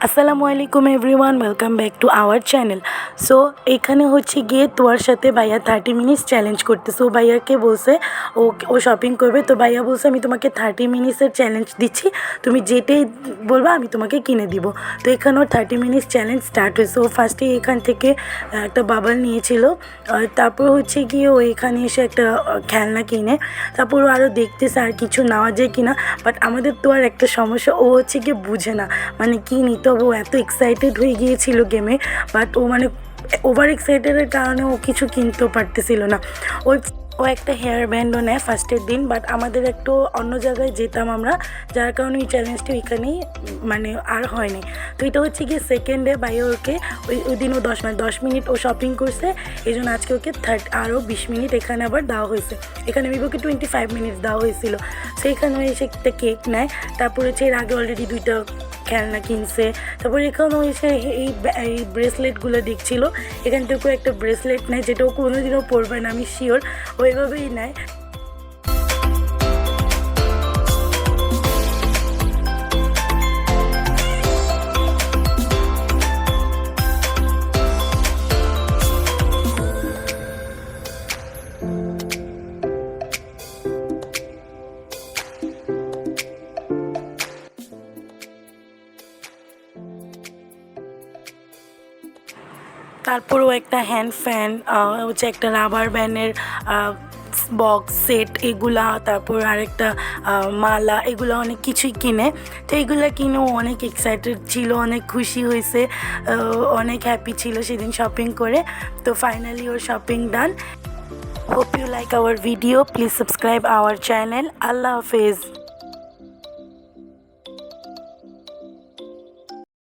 আসসালামু আলাইকুম everyone, welcome back to our channel. So এখানে হচ্ছে গিয়ে তোয়ার সাথে ভাইয়া 30 মিনিটস চ্যালেঞ্জ করতেছে। ও ভাইয়াকে বলছে ও শপিং করবে, তো ভাইয়া বলছে আমি তোমাকে 30 মিনিটসের চ্যালেঞ্জ দিচ্ছি, তুমি যেটাই বলবা আমি তোমাকে কিনে দিব। তো এখানেও 30 মিনিটস চ্যালেঞ্জ স্টার্ট হয়েছে। ও ফার্স্টে এখান থেকে একটা বাবল নিয়েছিল, তারপর হচ্ছে গিয়ে ও এখানে এসে একটা খেলনা কিনে, তারপর ও আরও দেখতেছে আর কিছু নেওয়া যায় কিনা। বাট আমাদের তো আর একটা সমস্যা, ও হচ্ছে গিয়ে বুঝে না মানে কী নিতে হবে। ও এত এক্সাইটেড হয়ে গিয়েছিল গেমে, বাট ও মানে ওভার এক্সাইটেডের কারণে ও কিছু কিনতেও পারতেছিল না। ও একটা হেয়ার ব্যান্ডও নেয় ফার্স্টের দিন, বাট আমাদের একটু অন্য জায়গায় যেতাম আমরা, যার কারণে ওই চ্যালেঞ্জটি ওইখানেই মানে আর হয়নি। তো এটা হচ্ছে গিয়ে সেকেন্ড ডে। বাইরে ওকে ওই দিন ও 10 মিনিট ও শপিং করছে, এই জন্য আজকে ওকে আরও 20 মিনিট এখানে আবার দেওয়া হয়েছে। এখানে ওকে 25 মিনিটস দেওয়া হয়েছিল। সেইখানে এসে একটা কেক নেয়, তারপর হচ্ছে এর আগে অলরেডি 2টা খেলনা কিনছে। তারপর এখানেও এসে এই ব্রেসলেটগুলো দেখছিল, এখান থেকেও একটা ব্রেসলেট নেয় যেটা ও কোনোদিনও পরবে না, আমি শিওর ওইভাবেই নেয়। তারপরেও একটা হ্যান্ড ফ্যান, হচ্ছে একটা রাবার ব্যান্ডের বক্স সেট, এগুলা, তারপর আরেকটা মালা, এগুলো অনেক কিছুই কিনে। তো এগুলো কিনেও অনেক এক্সাইটেড ছিল, অনেক খুশি হয়েছে, অনেক হ্যাপি ছিল সেদিন শপিং করে। তো ফাইনালি ওর shopping done. Hope you like our video, please subscribe our channel. আল্লাহ হাফেজ।